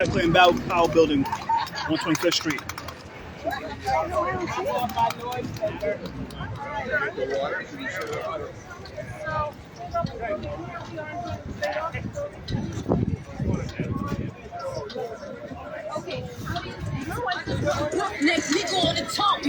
Clayton Powell Building, 125th Street. Next week on the top.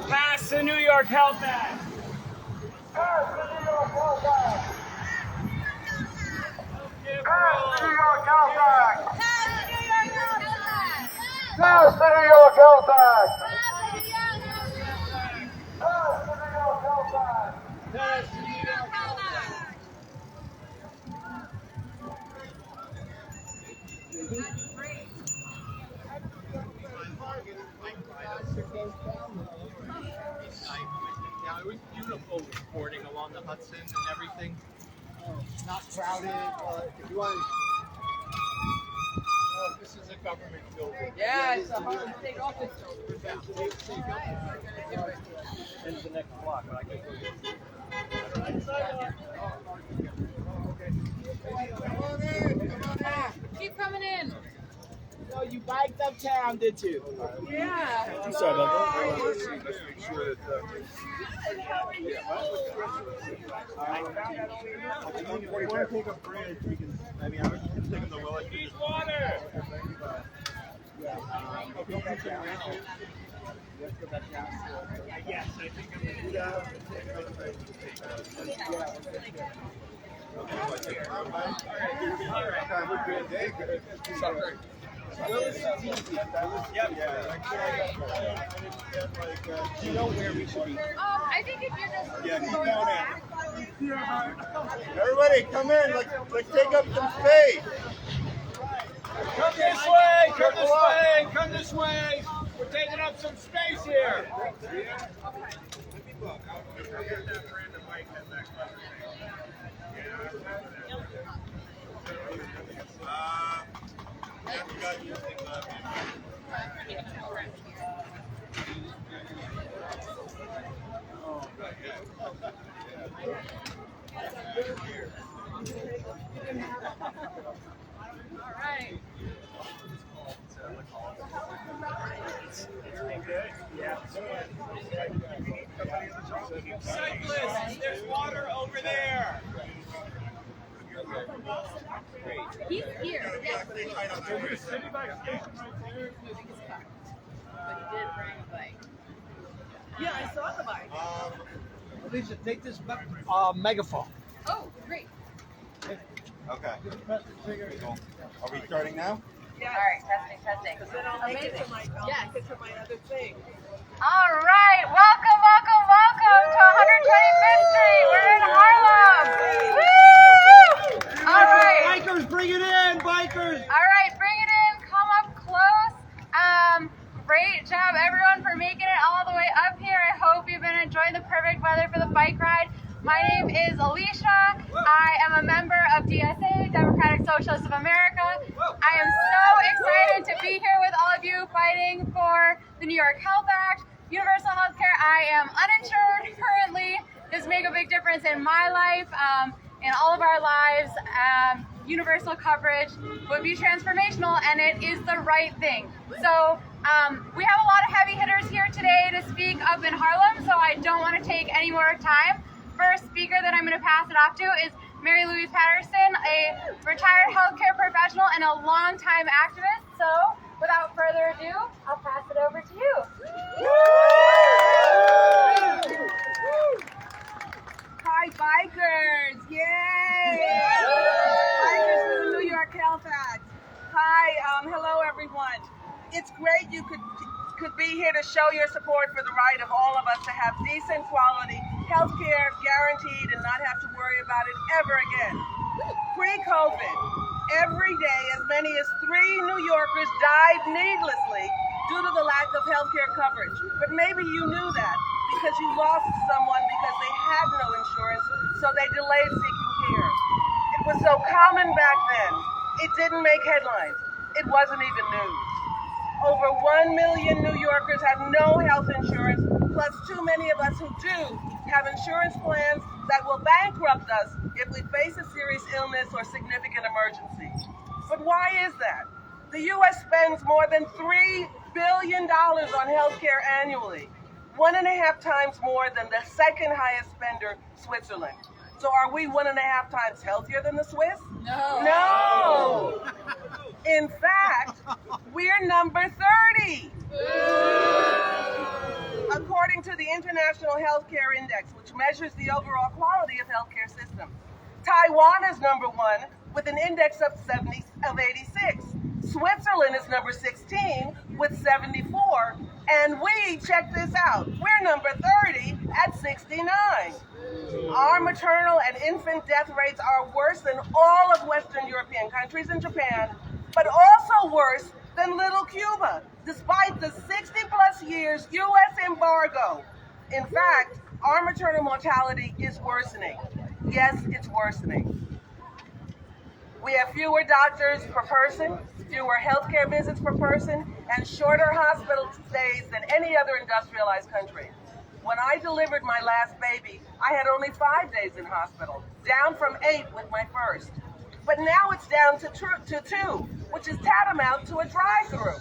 Pass the New York Health Act. Pass the New York Health Act. Pass the New York Health Act. Pass the New York Health Act. Yeah, it was beautiful reporting along the Hudson and everything. Not crowded. If you want, this is a government building. Yeah, it's a hard state office. Into the next block, but I can go. Keep coming in. So you biked uptown, did you? Yeah. I'm sorry about that. Let's make sure that. If you want to take a bridge, we can. I mean, I was just taking the Willis. Need water. Yes, I think I'm going to do that. You know where we should be. I think if you're just going back. Everybody, come in. Let's take up some space. Come this way, come this way, come this way. We're taking up some space here. All right. Cyclists, there's water over there. He's here. Yes. City bike station right there. But he did bring a bike. Yeah, I saw the bike. Lisa, take this megaphone. Oh, great. Okay. Cool. Are we starting now? All right, testing. Because then I'll make it to my, Yes. make it to my other thing. All right, welcome to 125th Street. We're in Harlem. Woo! All right. Bikers, bring it in, bikers. All right, bring it in. Come up close. Great job, everyone, for making it all the way up here. I hope you've been enjoying the perfect weather for the bike ride. My name is Alicia. I am a member of DSA, Democratic Socialists of America. I am so excited to be here with all of you fighting for the New York Health Act, universal health care. I am uninsured currently. This makes a big difference in my life, in all of our lives. Universal coverage would be transformational, and it is the right thing. So we have a lot of heavy hitters here today to speak up in Harlem, so I don't want to take any more time. First speaker that I'm going to pass it off to is Mary Louise Patterson, a retired healthcare professional and a longtime activist. So without further ado, I'll pass it over to you. Hi, bikers. Yay. Bikers for the New York Health Act. Hi, hello, everyone. It's great you could be here to show your support for the right of all of us to have decent quality health care guaranteed and not have to worry about it ever again. Pre-COVID, every day as many as 3 New Yorkers died needlessly due to the lack of health care coverage. But maybe you knew that because you lost someone because they had no insurance, so they delayed seeking care. It was so common back then, it didn't make headlines. It wasn't even news. Over 1 million New Yorkers have no health insurance, plus too many of us who do have insurance plans that will bankrupt us if we face a serious illness or significant emergency. But why is that? The U.S. spends more than $3 billion on health care annually, 1.5 times more than the second highest spender, Switzerland. So are we 1.5 times healthier than the Swiss? No. In fact, we're number 30. According to the International Healthcare Index, which measures the overall quality of healthcare systems, Taiwan is number 1 with an index of 86. Switzerland is number 16 with 74. And we, check this out, we're number 30 at 69. Our maternal and infant death rates are worse than all of Western European countries and Japan, but also worse than little Cuba, despite the 60-plus years U.S. embargo. In fact, our maternal mortality is worsening. Yes, it's worsening. We have fewer doctors per person, fewer healthcare visits per person, and shorter hospital stays than any other industrialized country. When I delivered my last baby, I had only 5 days in hospital, down from 8 with my first. But now it's down to 2, which is tantamount to a drive-through.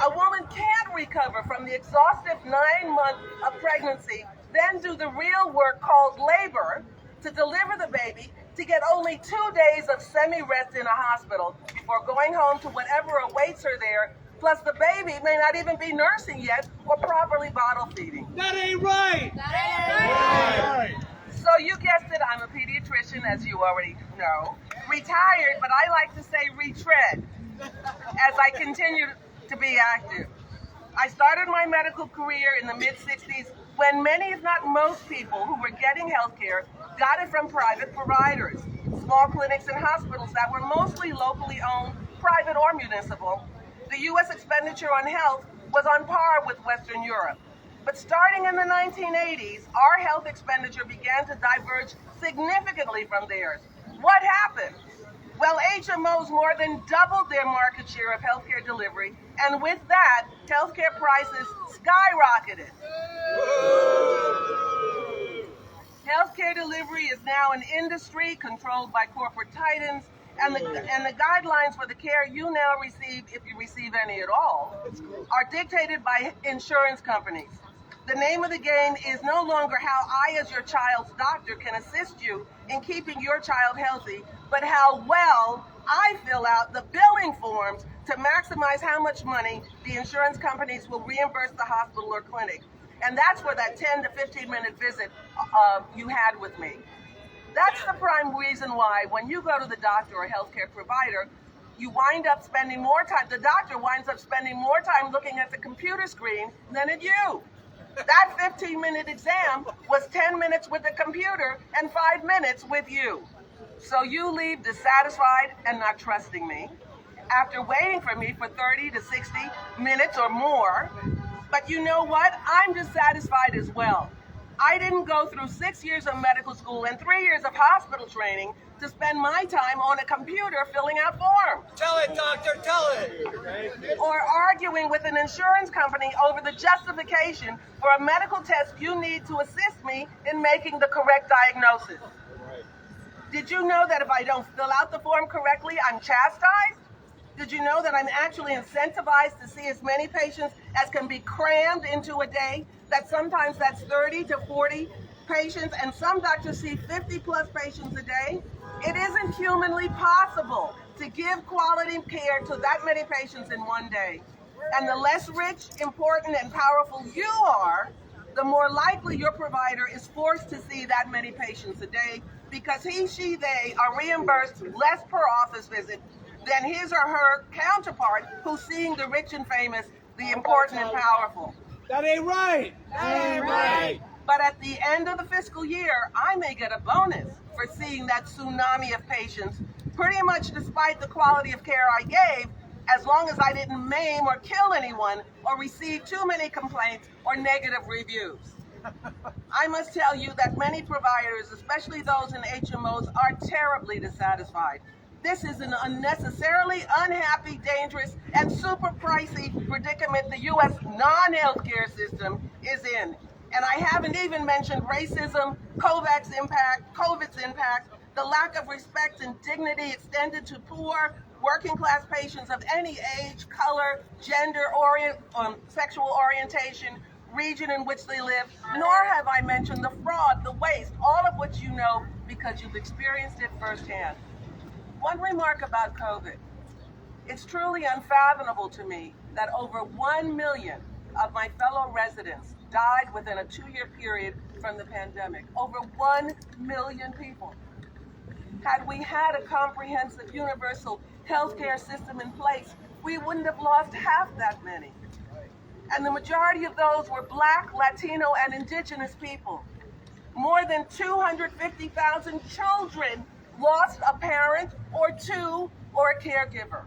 A woman can't recover from the exhaustive 9 months of pregnancy, then do the real work called labor to deliver the baby, to get only 2 days of semi-rest in a hospital before going home to whatever awaits her there. Plus the baby may not even be nursing yet or properly bottle feeding. That ain't right! That ain't right! So you guessed it, I'm a pediatrician, as you already know. Retired, but I like to say retread, as I continue to be active. I started my medical career in the mid-60s when many, if not most people who were getting health care got it from private providers, small clinics and hospitals that were mostly locally owned, private or municipal. The U.S. expenditure on health was on par with Western Europe. But starting in the 1980s, our health expenditure began to diverge significantly from theirs. What happened? Well, HMOs more than doubled their market share of healthcare delivery, and with that, healthcare prices skyrocketed. Healthcare delivery is now an industry controlled by corporate titans, and the guidelines for the care you now receive, if you receive any at all, are dictated by insurance companies. The name of the game is no longer how I, as your child's doctor, can assist you in keeping your child healthy, but how well I fill out the billing forms to maximize how much money the insurance companies will reimburse the hospital or clinic. And that's where that 10 to 15-minute visit you had with me. That's the prime reason why when you go to the doctor or healthcare provider, you wind up spending more time, the doctor winds up spending more time looking at the computer screen than at you. That 15-minute exam was 10 minutes with the computer and 5 minutes with you. So you leave dissatisfied and not trusting me after waiting for me for 30 to 60 minutes or more. But you know what? I'm dissatisfied as well. I didn't go through 6 years of medical school and 3 years of hospital training to spend my time on a computer filling out forms. Tell it, doctor, tell it! Or arguing with an insurance company over the justification for a medical test you need to assist me in making the correct diagnosis. Did you know that if I don't fill out the form correctly, I'm chastised? Did you know that I'm actually incentivized to see as many patients as can be crammed into a day? That sometimes that's 30 to 40 patients, and some doctors see 50-plus patients a day? It isn't humanly possible to give quality care to that many patients in one day. And the less rich, important, and powerful you are, the more likely your provider is forced to see that many patients a day, because he, she, they are reimbursed less per office visit than his or her counterpart who's seeing the rich and famous, the important and powerful. That ain't right! That ain't right! But at the end of the fiscal year, I may get a bonus for seeing that tsunami of patients, pretty much despite the quality of care I gave, as long as I didn't maim or kill anyone or receive too many complaints or negative reviews. I must tell you that many providers, especially those in HMOs, are terribly dissatisfied. This is an unnecessarily unhappy, dangerous, and super pricey predicament the U.S. non-healthcare system is in. And I haven't even mentioned racism, COVID's impact, the lack of respect and dignity extended to poor, working class patients of any age, color, gender, sexual orientation, region in which they live, nor have I mentioned the fraud, the waste, all of which you know because you've experienced it firsthand. One remark about COVID. It's truly unfathomable to me that over 1 million of my fellow residents died within a 2-year period from the pandemic. Over 1 million people. Had we had a comprehensive universal healthcare system in place, we wouldn't have lost half that many. And the majority of those were Black, Latino, and Indigenous people. More than 250,000 children lost a parent or two or a caregiver.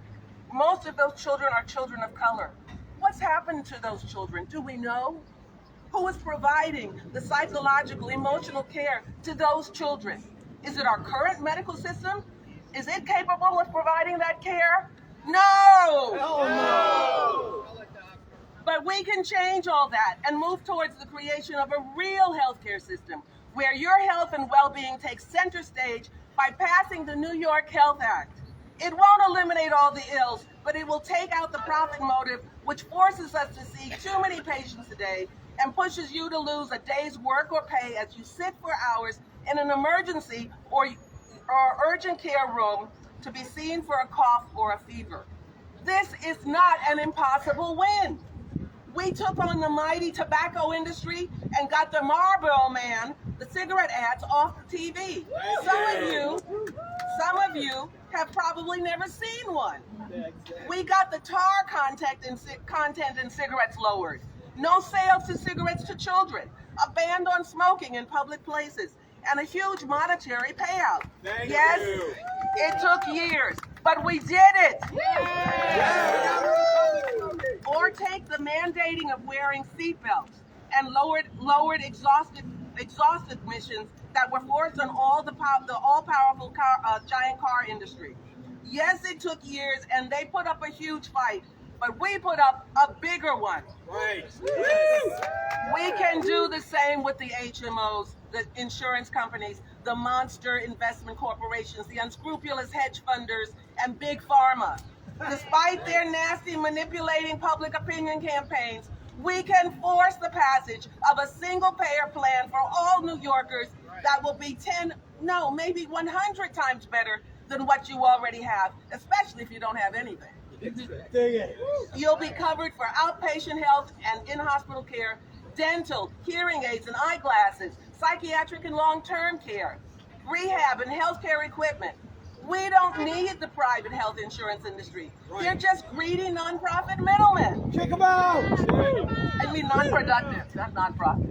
Most of those children are children of color. What's happened to those children? Do we know? Who is providing the psychological, emotional care to those children? Is it our current medical system? Is it capable of providing that care? No! Hell no! But we can change all that and move towards the creation of a real healthcare system where your health and well-being takes center stage by passing the New York Health Act. It won't eliminate all the ills, but it will take out the profit motive, which forces us to see too many patients a day and pushes you to lose a day's work or pay as you sit for hours in an emergency or urgent care room to be seen for a cough or a fever. This is not an impossible win. We took on the mighty tobacco industry and got the Marlboro Man, the cigarette ads, off the TV. Some of you have probably never seen one. We got the tar content in cigarettes lowered. No sales to cigarettes to children. A ban on smoking in public places. And a huge monetary payout. Yes, it took years, but we did it. Or take the mandating of wearing seatbelts and lowered exhaust emissions that were forced on the all-powerful giant car industry. Yes, it took years, and they put up a huge fight, but we put up a bigger one. Right. We can do the same with the HMOs, the insurance companies, the monster investment corporations, the unscrupulous hedge funders, and big pharma. Despite their nasty manipulating public opinion campaigns, we can force the passage of a single-payer plan for all New Yorkers that will be 10, no, maybe 100 times better than what you already have, especially if you don't have anything. You'll be covered for outpatient health and in-hospital care, dental, hearing aids and eyeglasses, psychiatric and long-term care, rehab and healthcare equipment. We don't need the private health insurance industry. They're just greedy nonprofit middlemen. Check them out! I mean non-productive, not nonprofit.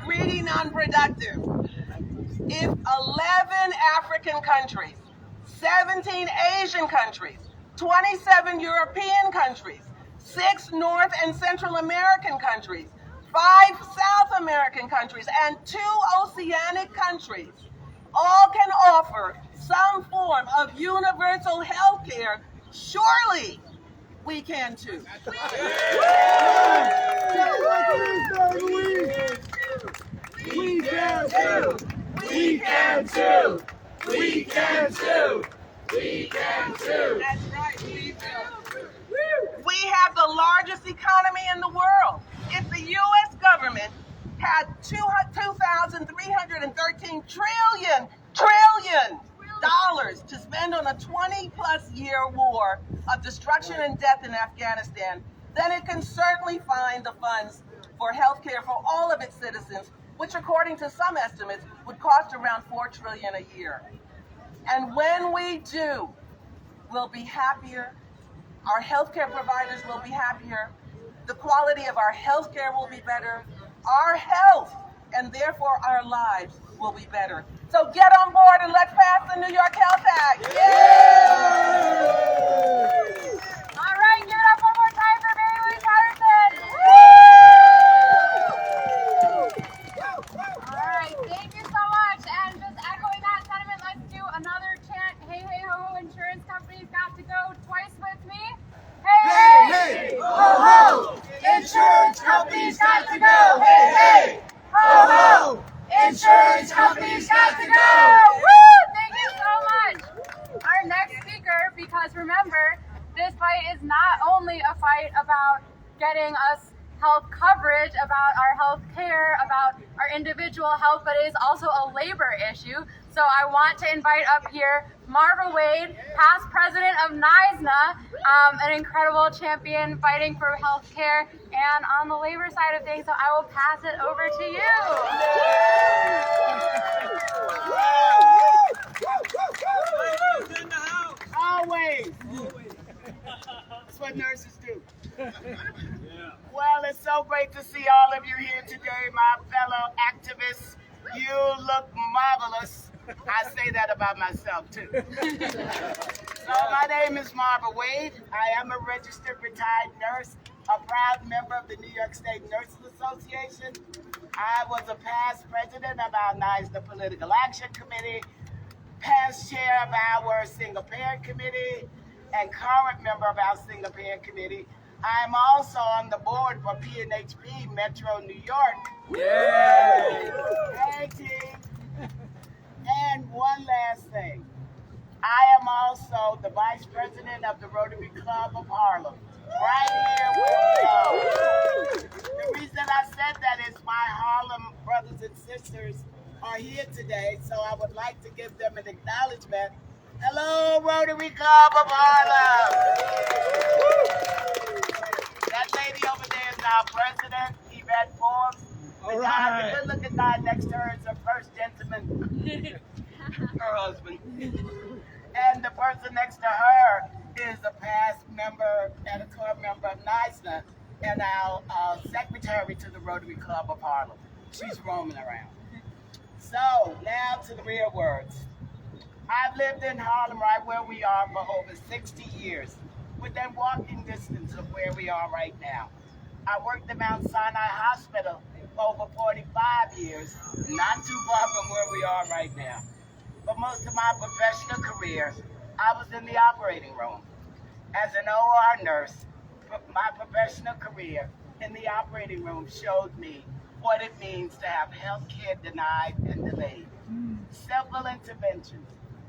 Greedy nonproductive. If 11 African countries, 17 Asian countries, 27 European countries, 6 North and Central American countries, 5 South American countries, and 2 oceanic countries all can offer some form of universal health care, surely we can too. We can too! We can too! We can too! We can too! That's right, we will. We have the largest economy in the world. If the U.S. government had $2,313 trillion to spend on a 20-plus year war of destruction and death in Afghanistan, then it can certainly find the funds for health care for all of its citizens, which according to some estimates would cost around $4 trillion a year. And when we do, we'll be happier, our healthcare providers will be happier, the quality of our healthcare will be better, our health and therefore our lives will be better. So get on board and let's pass the New York Health Act. Yay! All right, give it up one more time for Mary Louise Patterson. Company's got to go! Woo! Thank you so much! Our next speaker, because remember, this fight is not only a fight about getting us health coverage, about our health care, about our individual health, but it is also a labor issue. So I want to invite up here Marva Wade, past president of NISNA, an incredible champion fighting for health care and on the labor side of things. So I will pass it over to you. Always. That's what nurses do. Well, it's so great to see all of you here today, my fellow activists. You look marvelous. I say that about myself, too. So my name is Marva Wade. I am a registered retired nurse, a proud member of the New York State Nurses Association. I was a past president of our NISNA Political Action Committee, past chair of our Single Parent Committee, and current member of our Single Parent Committee. I'm also on the board for PNHP Metro New York. Yay! Hey, team. And one last thing. I am also the vice president of the Rotary Club of Harlem. Right here with you. The reason I said that is my Harlem brothers and sisters are here today, so I would like to give them an acknowledgement. Hello, Rotary Club of Harlem. That lady over there is our president, Yvette Forbes. The guy, the good-looking guy next to her is her first gentleman, her husband. And the person next to her is a past member and a club member of NISNA and our secretary to the Rotary Club of Harlem. She's roaming around. So, now to the real words. I've lived in Harlem right where we are for over 60 years, within walking distance of where we are right now. I worked at Mount Sinai Hospital for over 45 years, not too far from where we are right now. For most of my professional career, I was in the operating room. As an OR nurse, my professional career in the operating room showed me what it means to have health care denied and delayed. Several interventions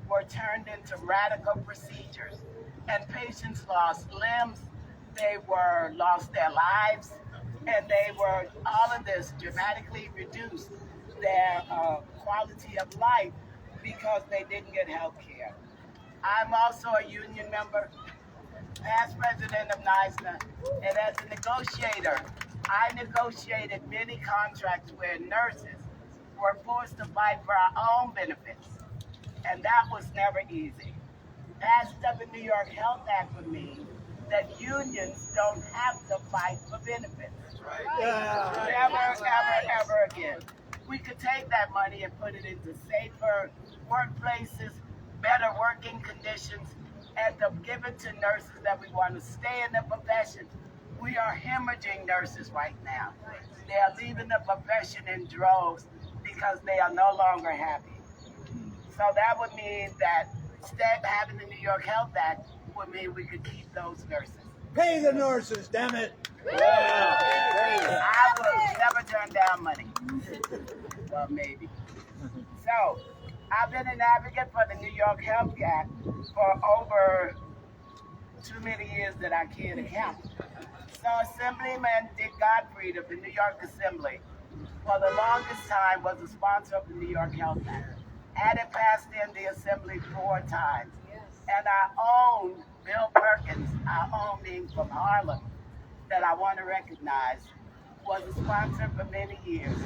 were turned into radical procedures, and patients lost limbs, they lost their lives, and they were, all of this dramatically reduced their quality of life because they didn't get health care. I'm also a union member, past president of NISNA, and as a negotiator, I negotiated many contracts where nurses were forced to fight for our own benefits, and that was never easy. Passed up in New York Health Act would mean that unions don't have to fight for benefits. Ever again. We could take that money and put it into safer workplaces, better working conditions, and to give it to nurses that we want to stay in the profession. We are hemorrhaging nurses right now. They are leaving the profession in droves because they are no longer happy. So that would mean that having the New York Health Act would mean we could keep those nurses. Pay the nurses, damn it. I will never turn down money. Well, maybe. So, I've been an advocate for the New York Health Act for over too many years that I care to count. So, Assemblyman Dick Gottfried of the New York Assembly, for the longest time, was a sponsor of the New York Health Act. Had it passed in the Assembly 4 times. And our own Bill Perkins, our own being from Harlem, that I want to recognize, was a sponsor for many years.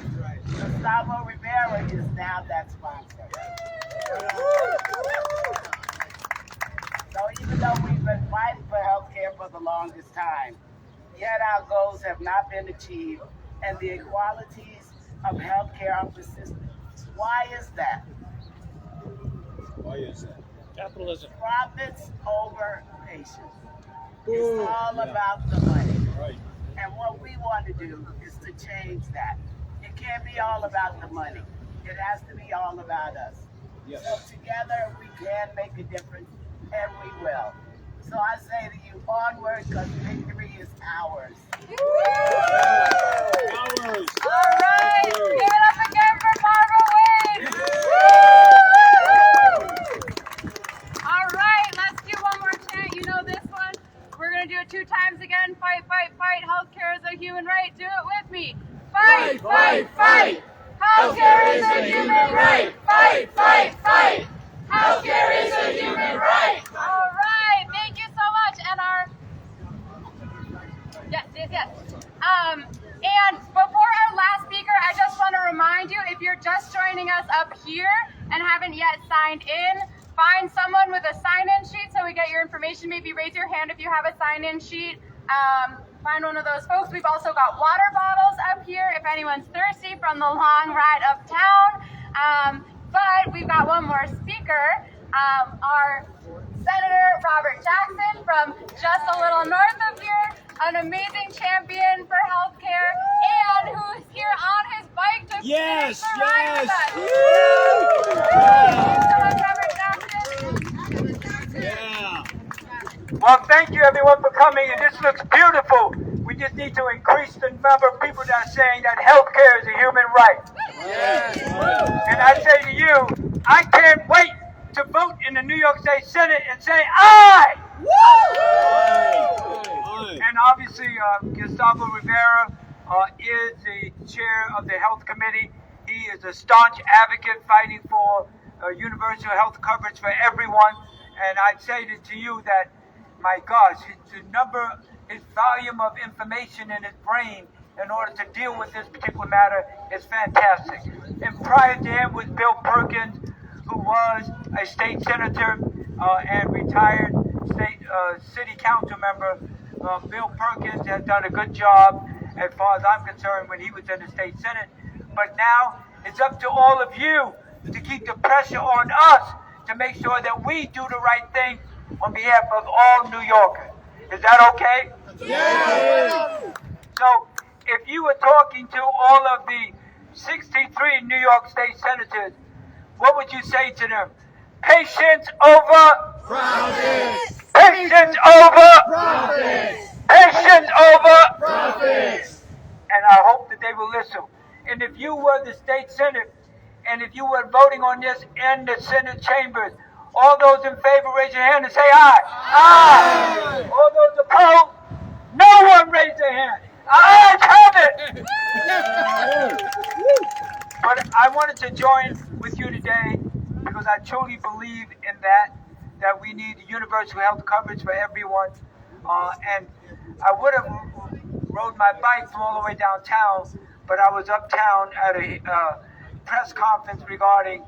Gustavo Rivera is now that sponsor. So even though we've been fighting for health care for the longest time, yet our goals have not been achieved, and the inequalities of health care are persistent. Why is that? Why is that? Capitalism. Profits over patients. It's all about the money. Right. And what we want to do is to change that. It can't be all about the money. It has to be all about us. Yes. So together we can make a difference, and we will. So I say to you, onward, because victory is ours. Ours. All right, give it up again for Marva Wade. and haven't yet signed in, find someone with a sign-in sheet so we get your information. Maybe raise your hand if you have a sign-in sheet. Find one of those folks. We've also got water bottles up here if anyone's thirsty from the long ride uptown. But we've got one more speaker. Our Senator Robert Jackson from just a little north of here, an amazing champion for healthcare, and who's here on his bike to finish the ride with us. Thanks so much, Robert Jackson. Well, thank you everyone for coming, and this looks beautiful. We just need to increase the number of people that are saying that healthcare is a human right. And I say to you, I can't wait to vote in the New York State Senate and say aye! And obviously, Gustavo Rivera is the chair of the Health Committee. He is a staunch advocate fighting for universal health coverage for everyone. And I'd say to you that, my gosh, his volume of information in his brain in order to deal with this particular matter is fantastic. And prior to him was Bill Perkins, who was a state senator and retired city council member. Bill Perkins has done a good job, as far as I'm concerned, when he was in the state senate. But now it's up to all of you to keep the pressure on us to make sure that we do the right thing on behalf of all New Yorkers. Is that okay? Yeah. So if you were talking to all of the 63 New York State senators, what would you say to them? Patience over profits. Patience over profits. Patience over profits. And I hope that they will listen. And if you were the state senate, and if you were voting on this in the Senate chambers, all those in favor, raise your hand and say aye. Aye. Aye. All those opposed, no one raise their hand. Ayes have it. But I wanted to join with you today because I truly believe in that we need universal health coverage for everyone. And I would have rode my bike from all the way downtown, but I was uptown at a press conference regarding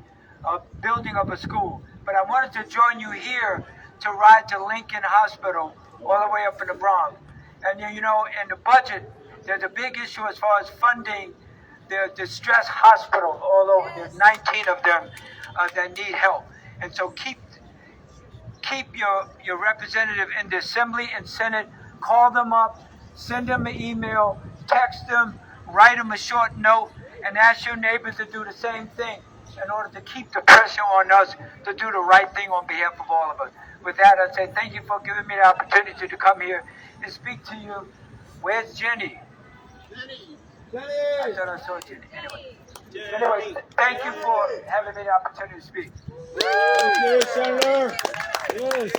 building of a school. But I wanted to join you here to ride to Lincoln Hospital all the way up in the Bronx. And you know, in the budget, there's a big issue as far as funding the distressed hospitals all over. There's 19 of them that need help. And so keep your representative in the Assembly and Senate, call them up, send them an email, text them, write them a short note, and ask your neighbors to do the same thing in order to keep the pressure on us to do the right thing on behalf of all of us. With that, I say thank you for giving me the opportunity to come here and speak to you. Where's Jenny? Jenny! I thought I saw Jenny. Anyway, thank you for having me the opportunity to speak. Thank you, Senator. Yes.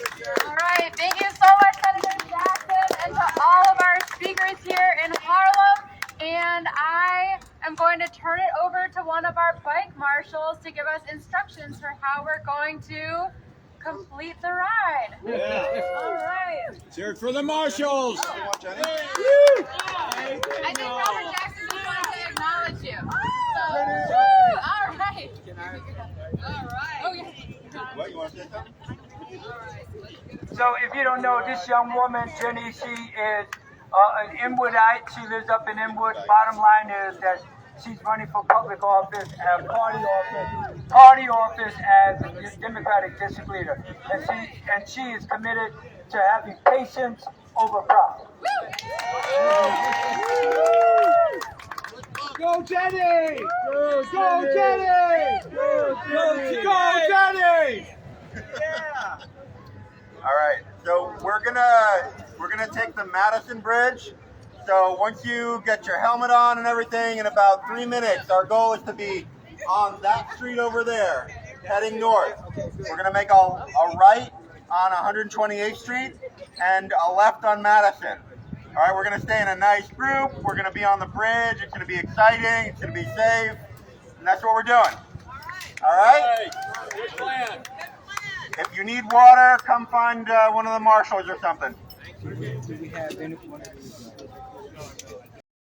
All right, thank you so much, Senator Jackson, and to all of our speakers here in Harlem. And I am going to turn it over to one of our bike marshals to give us instructions for how we're going to complete the ride. Yeah. All right. Cheer for the marshals. I think Robert Jackson just wanted to acknowledge you. So, all right. All right. Okay. What, you want to say something? So if you don't know, this young woman, Jenny, she is an Inwoodite. She lives up in Inwood. Bottom line is that she's running for public office, party office as a Democratic district leader. And she is committed to having patience over profit. Go, Jenny! Go, Jenny! Go, Jenny! Yeah. All right. So we're gonna take the Madison Bridge. So once you get your helmet on and everything, in about 3 minutes, our goal is to be on that street over there, heading north. We're gonna make a right on 128th Street and a left on Madison. All right. We're gonna stay in a nice group. We're gonna be on the bridge. It's gonna be exciting. It's gonna be safe, and that's what we're doing. All right. Good plan. If you need water, come find one of the marshals or something. Do we have any one of these?